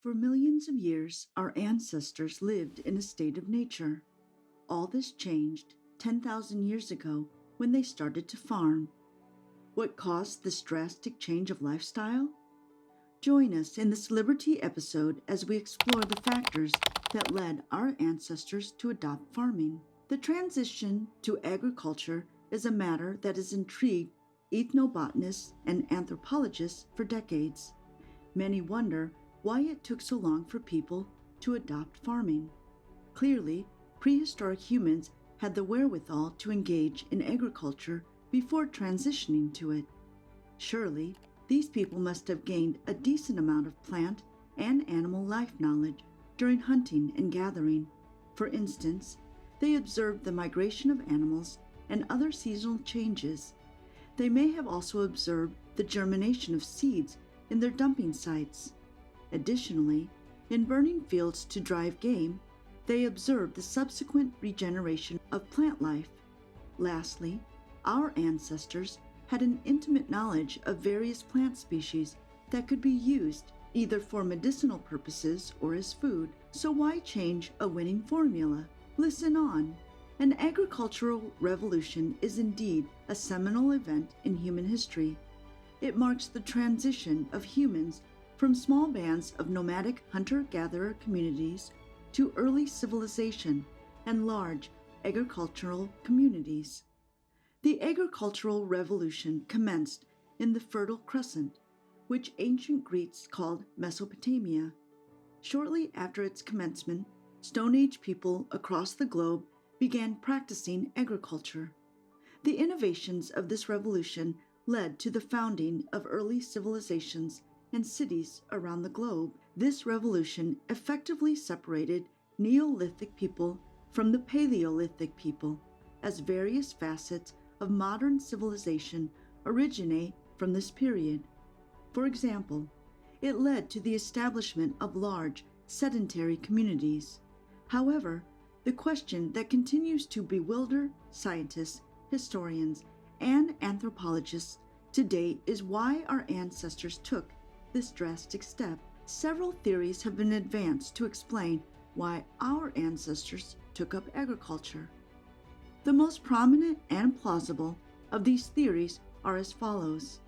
For millions of years, our ancestors lived in a state of nature. All this changed 10,000 years ago when they started to farm. What caused this drastic change of lifestyle? Join us in this Liber-Tea episode as we explore the factors that led our ancestors to adopt farming. The transition to agriculture is a matter that has intrigued ethnobotanists and anthropologists for decades. Many wonder why it took so long for people to adopt farming. Clearly, prehistoric humans had the wherewithal to engage in agriculture before transitioning to it. Surely, these people must have gained a decent amount of plant and animal life knowledge during hunting and gathering. For instance, they observed the migration of animals and other seasonal changes. They may have also observed the germination of seeds in their dumping sites. Additionally, in burning fields to drive game, they observed the subsequent regeneration of plant life. Lastly, our ancestors had an intimate knowledge of various plant species that could be used either for medicinal purposes or as food. So why change a winning formula? Listen on. An agricultural revolution is indeed a seminal event in human history. It marks the transition of humans from small bands of nomadic hunter-gatherer communities to early civilization and large agricultural communities. The agricultural revolution commenced in the Fertile Crescent, which ancient Greeks called Mesopotamia. Shortly after its commencement, Stone Age people across the globe began practicing agriculture. The innovations of this revolution led to the founding of early civilizations and cities around the globe. This revolution effectively separated Neolithic people from the Paleolithic people, as various facets of modern civilization originate from this period. For example, it led to the establishment of large, sedentary communities. However, the question that continues to bewilder scientists, historians, and anthropologists today is why our ancestors took this drastic step. Several theories have been advanced to explain why our ancestors took up agriculture. The most prominent and plausible of these theories are as follows.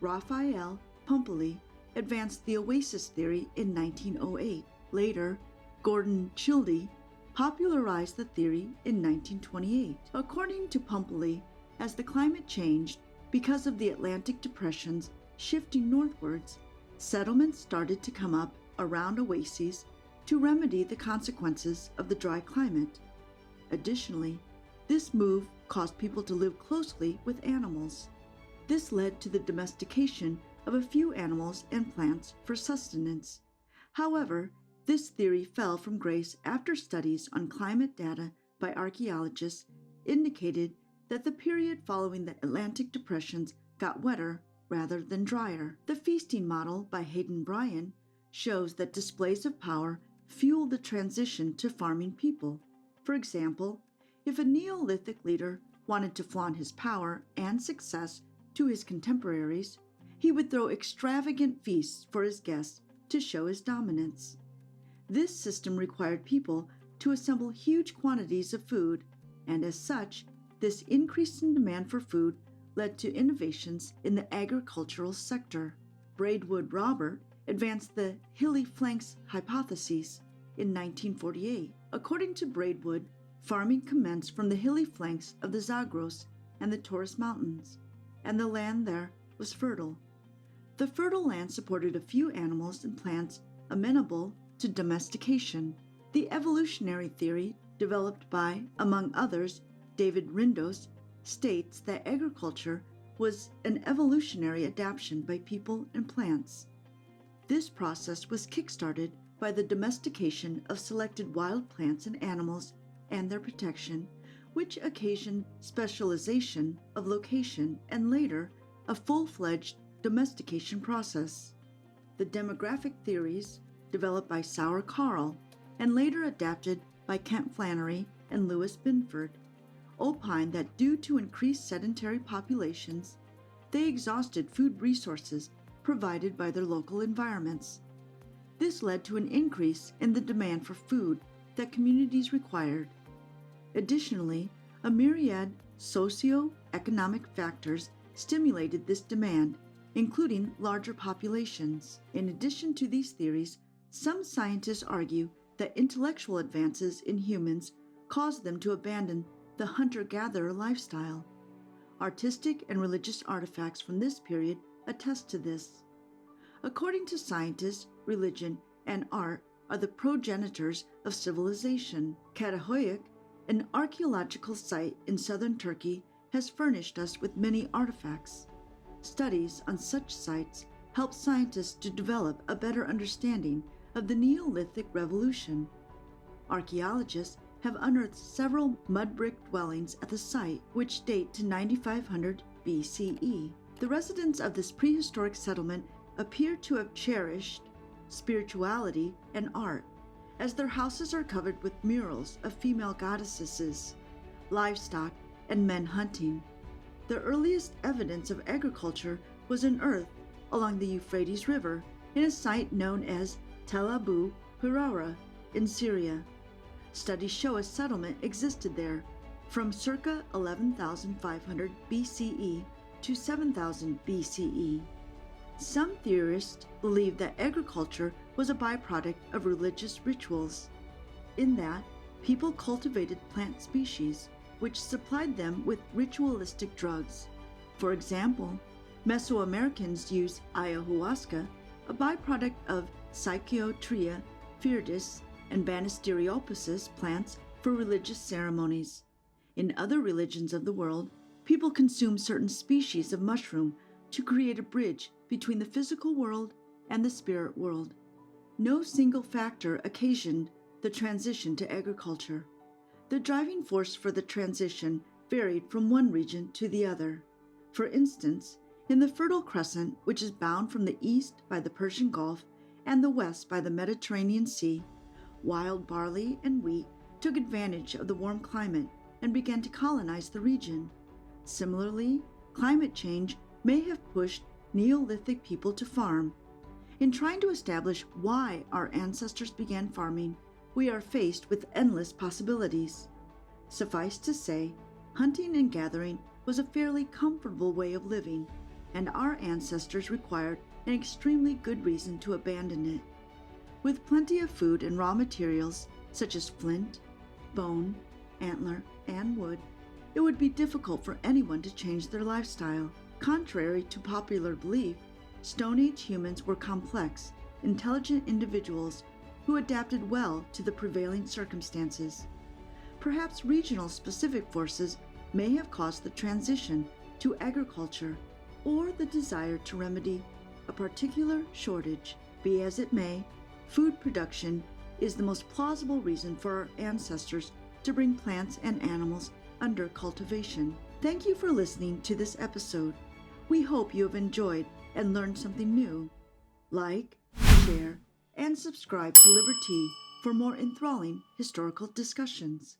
Raphael Pumpelly advanced the Oasis Theory in 1908. Later, Gordon Childe popularized the theory in 1928. According to Pumpelly, as the climate changed because of the Atlantic depressions shifting northwards, settlements started to come up around oases to remedy the consequences of the dry climate. Additionally, this move caused people to live closely with animals. This led to the domestication of a few animals and plants for sustenance. However, this theory fell from grace after studies on climate data by archaeologists indicated that the period following the Atlantic depressions got wetter rather than drier. The feasting model by Hayden Bryan shows that displays of power fueled the transition to farming people. For example, if a Neolithic leader wanted to flaunt his power and success to his contemporaries, he would throw extravagant feasts for his guests to show his dominance. This system required people to assemble huge quantities of food, and as such, this increase in demand for food led to innovations in the agricultural sector. Braidwood Robert advanced the hilly flanks hypothesis in 1948. According to Braidwood, farming commenced from the hilly flanks of the Zagros and the Taurus Mountains, and the land there was fertile. The fertile land supported a few animals and plants amenable to domestication. The evolutionary theory, developed by, among others, David Rindos, states that agriculture was an evolutionary adaptation by people and plants. This process was kick-started by the domestication of selected wild plants and animals and their protection, which occasioned specialization of location and later a full-fledged domestication process. The demographic theories, developed by Sauer Karl and later adapted by Kent Flannery and Louis Binford, opined that due to increased sedentary populations, they exhausted food resources provided by their local environments. This led to an increase in the demand for food that communities required. Additionally, a myriad socio-economic factors stimulated this demand, including larger populations. In addition to these theories, some scientists argue that intellectual advances in humans caused them to abandon the hunter-gatherer lifestyle. Artistic and religious artifacts from this period attest to this. According to scientists, religion and art are the progenitors of civilization. Katahoyuk, an archaeological site in southern Turkey, has furnished us with many artifacts. Studies on such sites help scientists to develop a better understanding of the Neolithic Revolution. Archaeologists have unearthed several mud brick dwellings at the site which date to 9500 BCE. The residents of this prehistoric settlement appear to have cherished spirituality and art, as their houses are covered with murals of female goddesses, livestock, and men hunting. The earliest evidence of agriculture was unearthed along the Euphrates River in a site known as Tel Abu Hurara in Syria. Studies show a settlement existed there from circa 11,500 BCE to 7,000 BCE. Some theorists believe that agriculture was a byproduct of religious rituals, in that people cultivated plant species which supplied them with ritualistic drugs. For example, Mesoamericans used ayahuasca, a byproduct of Psychotria viridis and Banisteriopsis plants, for religious ceremonies. In other religions of the world, people consume certain species of mushroom to create a bridge between the physical world and the spirit world. No single factor occasioned the transition to agriculture. The driving force for the transition varied from one region to the other. For instance, in the Fertile Crescent, which is bound from the east by the Persian Gulf and the west by the Mediterranean Sea, wild barley and wheat took advantage of the warm climate and began to colonize the region. Similarly, climate change may have pushed Neolithic people to farm. In trying to establish why our ancestors began farming, we are faced with endless possibilities. Suffice to say, hunting and gathering was a fairly comfortable way of living, and our ancestors required an extremely good reason to abandon it. With plenty of food and raw materials such as flint, bone, antler, and wood, it would be difficult for anyone to change their lifestyle. Contrary to popular belief, Stone Age humans were complex, intelligent individuals who adapted well to the prevailing circumstances. Perhaps regional specific forces may have caused the transition to agriculture or the desire to remedy a particular shortage. Be as it may, food production is the most plausible reason for our ancestors to bring plants and animals under cultivation. Thank you for listening to this episode. We hope you have enjoyed and learned something new. Like, share, and subscribe to Liber-Tea for more enthralling historical discussions.